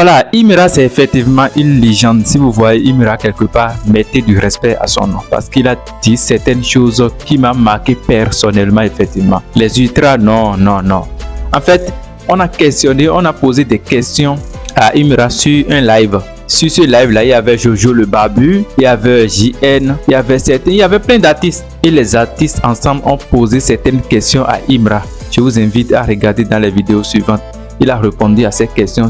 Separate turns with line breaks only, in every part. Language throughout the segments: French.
voilà, Imra c'est effectivement une légende. Si vous voyez Imra quelque part, mettez du respect à son nom parce qu'il a dit certaines choses qui m'ont marqué personnellement effectivement. Les ultras, non. En fait, on a posé des questions à Imra sur un live. Sur ce live-là, il y avait Jojo le Barbu, il y avait JN, il y avait plein d'artistes. Et les artistes ensemble ont posé certaines questions à Imra. Je vous invite à regarder dans les vidéos suivantes. Il a répondu à ces questions.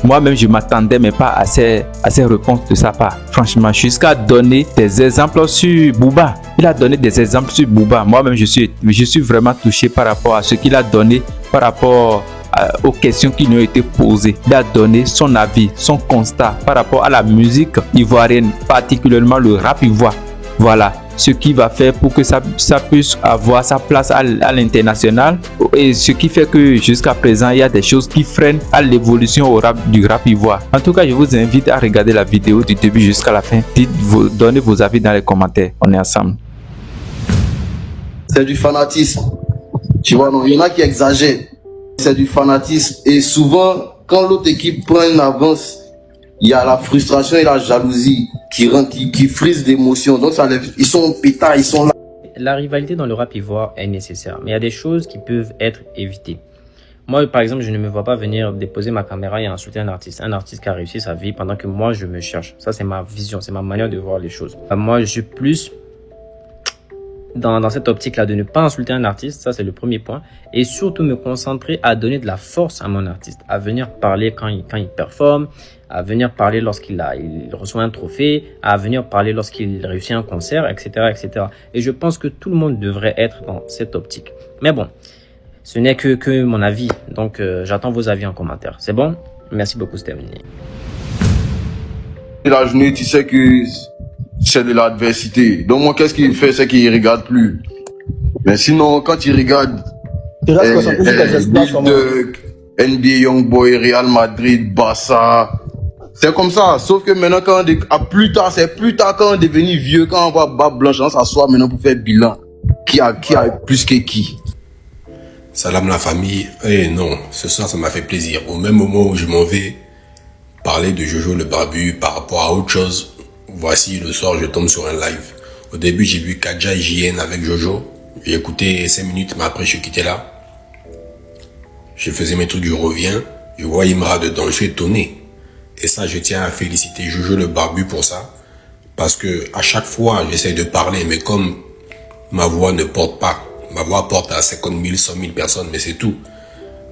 Moi-même, je m'attendais, mais pas à ces réponses de sa part. Franchement, jusqu'à donner des exemples sur Booba. Il a donné des exemples sur Booba. Moi-même, je suis vraiment touché par rapport à ce qu'il a donné, par rapport aux questions qui lui ont été posées. Il a donné son avis, son constat par rapport à la musique ivoirienne, particulièrement le rap ivoire. Voilà ce qui va faire pour que ça puisse avoir sa place à l'international, et ce qui fait que jusqu'à présent il y a des choses qui freinent à l'évolution du rap ivoire. En tout cas, je vous invite à regarder la vidéo du début jusqu'à la fin. Donnez vos avis dans les commentaires. On est ensemble.
C'est du fanatisme. Tu vois, non, il y en a qui exagèrent. C'est du fanatisme, et souvent quand l'autre équipe prend une avance, il y a la frustration et la jalousie qui frisent d'émotions. Donc ils sont pétards, ils sont là.
La rivalité dans le rap ivoire est nécessaire, mais il y a des choses qui peuvent être évitées. Moi, par exemple, je ne me vois pas venir déposer ma caméra et insulter un artiste qui a réussi sa vie pendant que moi, je me cherche. Ça, c'est ma vision, c'est ma manière de voir les choses. Moi, je suis plus dans cette optique-là de ne pas insulter un artiste, ça c'est le premier point, et surtout me concentrer à donner de la force à mon artiste, à venir parler quand il performe, à venir parler lorsqu'il reçoit un trophée, à venir parler lorsqu'il réussit un concert, etc., etc. Et je pense que tout le monde devrait être dans cette optique. Mais bon, ce n'est que mon avis, donc j'attends vos avis en commentaire. C'est bon? Merci beaucoup, c'était terminé.
La journée, tu sais que c'est de l'adversité. Donc moi, qu'est-ce qu'il fait? C'est qu'il regarde plus. Mais sinon, quand il regarde NBA Youngboy, Real Madrid, Barça, c'est comme ça. Sauf que maintenant, c'est plus tard quand on est devenu vieux, quand on voit Barbe Blanche, on s'assoit maintenant pour faire bilan. Qui a plus que qui?
Salam la famille. Non, ce soir ça m'a fait plaisir. Au même moment où je m'en vais parler de Jojo le Barbu par rapport à autre chose, voici le soir je tombe sur un live. Au début j'ai vu Kadja et JN avec Jojo. J'ai écouté 5 minutes, mais après je suis quitté là. Je faisais mes trucs, je reviens. Je vois Imra dedans, je suis étonné. Et ça, je tiens à féliciter Jojo le Barbu pour ça. Parce que à chaque fois, j'essaie de parler, mais comme ma voix ne porte pas, ma voix porte à 50 000, 100 000 personnes, mais c'est tout.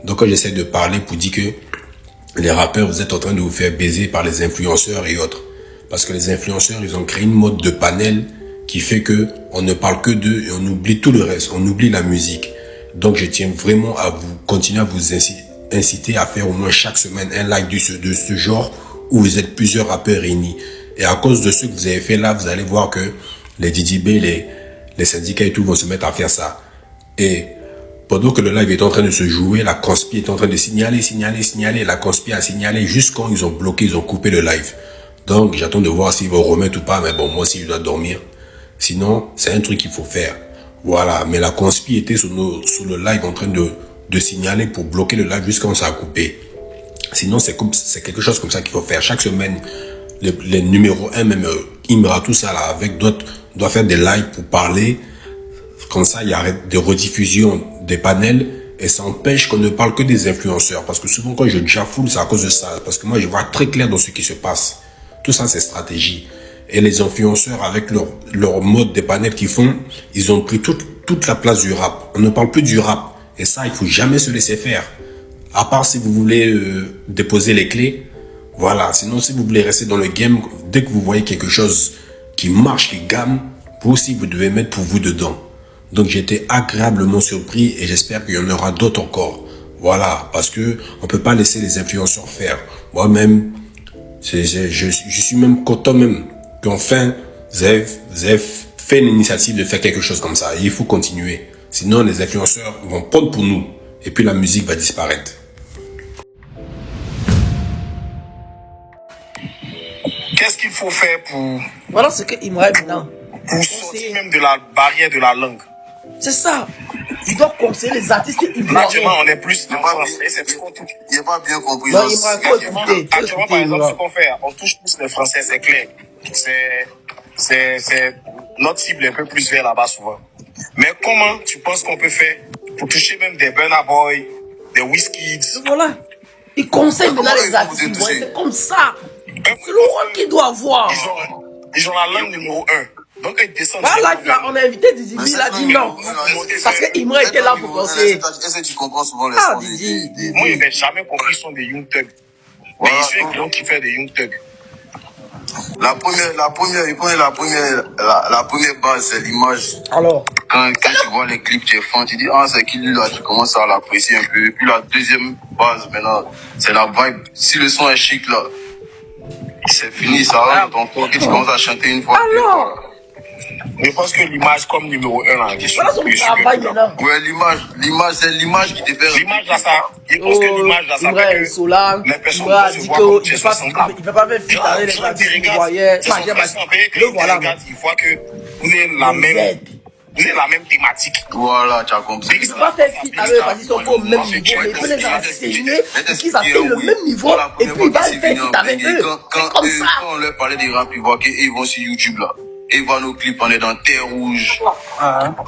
Donc quand j'essaie de parler pour dire que les rappeurs, vous êtes en train de vous faire baiser par les influenceurs et autres. Parce que les influenceurs, ils ont créé une mode de panel qui fait que on ne parle que d'eux et on oublie tout le reste, on oublie la musique. Donc je tiens vraiment à vous continuer à vous inciter à faire au moins chaque semaine un live de ce genre où vous êtes plusieurs rappeurs réunis. Et à cause de ce que vous avez fait là, vous allez voir que les DJB, les syndicats et tout vont se mettre à faire ça. Et pendant que le live est en train de se jouer, la conspi est en train de signaler. La conspi a signalé jusqu'à quand ils ont bloqué, ils ont coupé le live. Donc j'attends de voir s'ils vont remettre ou pas, mais bon, moi aussi je dois dormir. Sinon, c'est un truc qu'il faut faire. Voilà, mais la conspi était sur le live en train de signaler pour bloquer le live jusqu'à quand ça a coupé. Sinon, c'est quelque chose comme ça qu'il faut faire. Chaque semaine, les numéros 1, même Imra, tout ça là, avec d'autres, doit faire des lives pour parler. Comme ça, il y a des rediffusions des panels et ça empêche qu'on ne parle que des influenceurs. Parce que souvent, quand je jafoule, c'est à cause de ça. Parce que moi, je vois très clair dans ce qui se passe. Tout ça, c'est stratégie. Et les influenceurs, avec leur mode des panels qu'ils font, ils ont pris toute la place du rap. On ne parle plus du rap. Et ça, il faut jamais se laisser faire. À part si vous voulez déposer les clés. Voilà. Sinon, si vous voulez rester dans le game, dès que vous voyez quelque chose qui marche, qui gamme, vous aussi, vous devez mettre pour vous dedans. Donc, j'ai été agréablement surpris et j'espère qu'il y en aura d'autres encore. Voilà. Parce que on peut pas laisser les influenceurs faire. Moi-même, je suis même content même qu'enfin, vous avez fait une initiative de faire quelque chose comme ça. Et il faut continuer. Sinon, les influenceurs vont prendre pour nous. Et puis, la musique va disparaître.
Qu'est-ce qu'il faut faire pour...
Voilà ce que Imra est maintenant.
Pour sortir même de la barrière de la langue.
C'est ça. il doit conseiller les artistes
Là,
ivoiriens.
actuellement, on est plus en
pas
France.
bien-
Et c'est trop tout.
Il n'a pas bien compris.
Non,
genre,
il m'a
c'est-
faut écouter. Faut
Actuellement, par
écouter,
exemple,
Imra.
ce qu'on fait, on touche plus le français, c'est clair. C'est notre cible est un peu plus vers là-bas souvent. Mais comment tu penses qu'on peut faire pour toucher même des Burna Boy, des Wizkids?
Voilà. Il conseille
Mais
maintenant
comment
les
ils vont
artistes
vous
ivoiriens.
toucher?
C'est comme ça. C'est le rôle qu'il doit avoir.
Ils ont la langue numéro 1. Donc, ils descendent.
Voilà, là, on a invité Didi, il a dit non. Parce que Imra était là pour conseiller.
Est-ce que tu comprends souvent les
Ah,
sons
Didi.
Moi, il n'avait jamais compris son des Young Thug. Mais
Voilà,
il suit
donc-
quelqu'un qui fait des Young Thug.
La première base, c'est l'image.
Alors,
Quand tu vois les clips, tu es fan, tu dis, ah, c'est qui lui là, tu commences à l'apprécier un peu. Puis la deuxième base, maintenant, c'est la vibe. Si le son est chic là, c'est fini, ça rentre dans ton corps, que tu commences à chanter une fois. deux fois, là.
Je pense que l'image comme numéro 1 là, je suis
voilà son travail maintenant.
Ouais, l'image, c'est l'image qui te fait.
L'image là, ça. Je pense que l'image là, ça
Imra
fait
est
que
Solan.
les personnes
Imra a
vont se
dit
voir comme
qu'il
tu es
ne
semblable.
peut pas faire fit avec les artistes ivoiriens.
C'est son frère, c'est un pays que
Le voilà.
il voit que vous avez la même, vous avez la même thématique.
Voilà, tu as compris.
Il ne peut pas faire fit avec eux parce qu'ils sont pas au même niveau. Mais il peut les enseigner pour qu'ils atteignent le même niveau. Et puis il va faire fit avec eux. C'est comme ça.
Quand on leur parlait des rap ivoiriens, ils vont sur YouTube là. Et ils voient nos clips, on est dans Terre Rouge.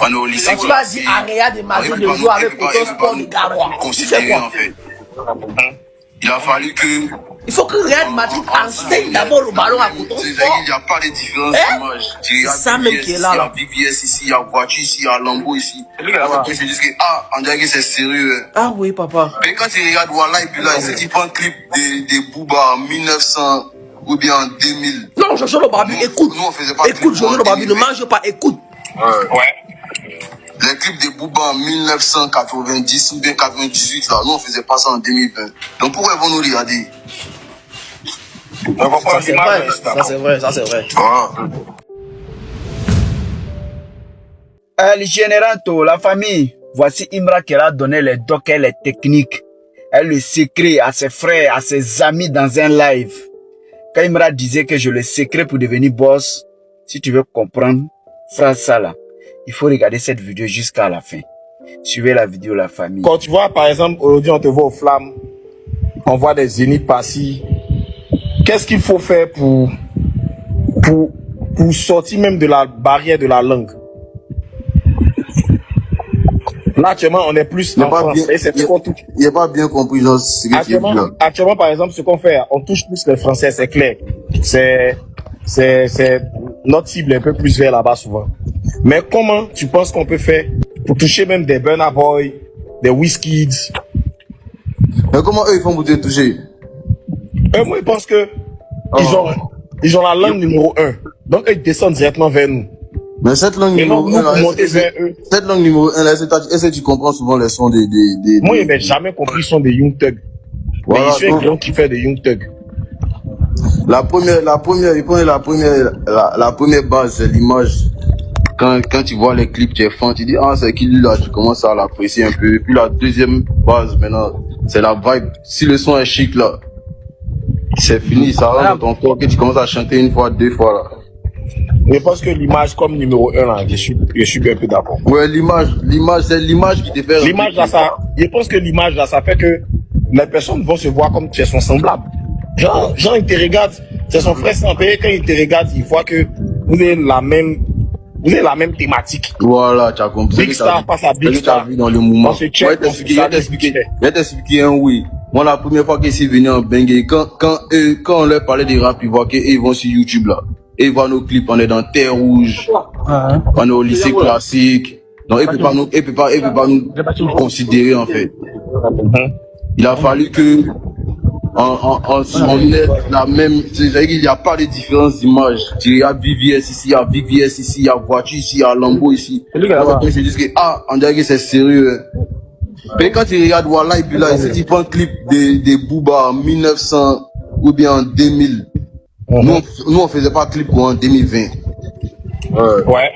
On est au lycée.
Quand tu vas dire Aréa de Madrid de jouer avec Coton Sport de Garoua, tu fais
Considéré en
quoi?
fait. Il a fallu que.
Il faut que Real Madrid enseigne d'abord le ballon à Coton
Il
Sport.
n'y a pas de différence
Hein?
d'image.
C'est ça même qui est là, là.
Il y a VVS ici, il y a voiture ici, il y a Lambo ici. Là, je me dis que, ah, on dirait que c'est sérieux. Hein.
Ah oui, papa.
Mais quand tu regardes Walla et puis là, si tu prends un clip des Booba en 1900 ou bien en 2000.
Non, Jojo le Barbu, écoute.
Nous, on faisait pas de
Écoute,
clip
Jojo
en
le Barbu, ne
2020.
mange pas, écoute.
Ouais.
Les clips des Booba en 1990 ou bien 98, là, nous, on faisait pas ça en 2020. Donc pourquoi ils vont nous regarder?
On va
Ça
prendre
c'est
l'image.
vrai, ça c'est vrai, ça c'est vrai.
Voilà.
Les générato, la famille, voici Imra qui a donné les docs et les techniques et le secret à ses frères, à ses amis dans un live. Quand Imra disait que j'ai le secret pour devenir boss, si tu veux comprendre, phrase ça là, il faut regarder cette vidéo jusqu'à la fin. Suivez la vidéo, la famille.
Quand tu vois, par exemple, aujourd'hui, on te voit aux flammes, on voit des zéniths par-ci. Qu'est-ce qu'il faut faire pour sortir même de la barrière de la langue? Là, actuellement, on est plus
Il
en France. Et c'est trop tout.
Il n'a pas bien compris genre, ce que tu dis là.
Actuellement, par exemple, ce qu'on fait, on touche plus le français, c'est clair. C'est notre cible est un peu plus vers là-bas souvent. Mais comment tu penses qu'on peut faire pour toucher même des Burna Boy, des Wizkids?
Mais comment eux ils font pour te toucher?
Moi, je pense que ils ont la langue numéro 1. Donc, ils descendent directement vers nous.
Mais cette langue
Et non,
numéro
nous,
1 là,
pour monter vers eux.
cette langue numéro 1 là, est-ce que tu comprends souvent les sons des
Moi, je n'ai jamais compris son des Young Thug. Mais
Voilà,
il suit
donc-
quelqu'un qui fait des Young Thug.
La première base, c'est l'image. Quand tu vois les clips, tu es fan, tu dis, ah, c'est qui lui là, tu commences à l'apprécier un peu. Puis la deuxième base, maintenant, c'est la vibe. Si le son est chic là, c'est fini, ça rentre dans ton corps, que tu commences à chanter une fois, deux fois là.
Je pense que l'image comme numéro 1, là, je suis un peu d'accord.
Ouais, l'image, c'est l'image qui te fait.
L'image là, ça, je pense que l'image là, ça fait que les personnes vont se voir comme tu es son semblable. Genre, il te regarde, c'est son frère sans payer, quand il te regarde, il voit que vous avez la même thématique.
Voilà, tu as compris.
Big Star passe à Big
Tu as
Star.
vu dans le mouvement.
On se check,
Ouais,
on se
je vais t'expliquer un oui. Moi, la première fois qu'ils sont venus en Bengue, quand on leur parlait des rap, ils voient qu'ils vont sur YouTube là. Et ils voient nos clips, on est dans Terre Rouge. On est au lycée classique. Donc, ils peuvent pas nous considérer, en fait. Il a fallu que, on ait la même, c'est-à-dire qu'il n'y a pas de différence d'image. Il y a VVS ici, il y a VVS ici, il y a voiture ici, il y a Lambo ici. Je me dis que, ah, on dirait que c'est sérieux. Hein. Mais quand tu regardes Walla et puis là, si tu prends un clip des Booba en 1900 ou bien en 2000, nous on faisait pas de clip en 2020.
Ouais.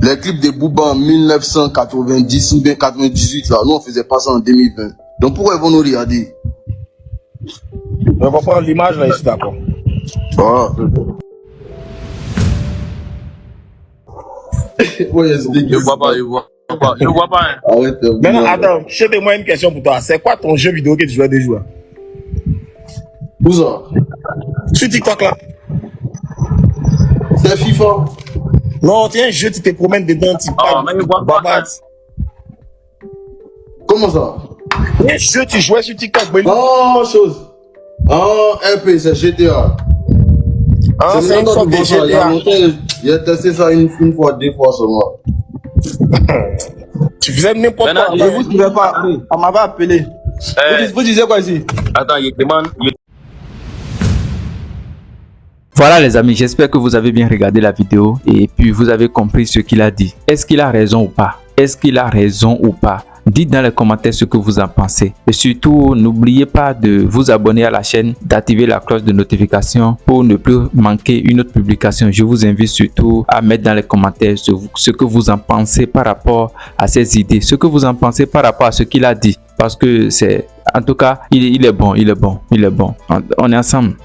Les clips des Booba en 1990 ou bien 98 là, nous on faisait pas ça en 2020. Donc pourquoi ils vont nous regarder?
On va prendre l'image là, ici, d'accord.
Voilà.
Le papa ivoire, Je vois pas. Hein.
Arrête.
Maintenant, attends, moi une question pour toi. C'est quoi ton jeu vidéo que tu jouais déjà?
Où ça?
Sur TikTok là.
C'est FIFA.
Non, tiens, un jeu, tu te promènes dedans, tu parles.
Mais je vois pas.
Babat.
Comment ça?
Un jeu, tu jouais sur TikTok. Ben,
Oh, chose. Oh, RP, c'est GTA.
ah, c'est une sorte de GTA.
J'ai testé ça une fois, 2 fois seulement.
Tu faisais n'importe
Maintenant,
quoi.
je
Vous ne pouvez pas. On m'avait appelé. Vous disiez quoi ici?
Attends, il demande.
Voilà les amis, j'espère que vous avez bien regardé la vidéo et puis vous avez compris ce qu'il a dit. Est-ce qu'il a raison ou pas? Est-ce qu'il a raison ou pas? Dites dans les commentaires ce que vous en pensez. Et surtout, n'oubliez pas de vous abonner à la chaîne, d'activer la cloche de notification pour ne plus manquer une autre publication. Je vous invite surtout à mettre dans les commentaires ce que vous en pensez par rapport à ces idées, ce que vous en pensez par rapport à ce qu'il a dit. Parce que c'est, en tout cas, il est bon, il est bon, il est bon. On est ensemble.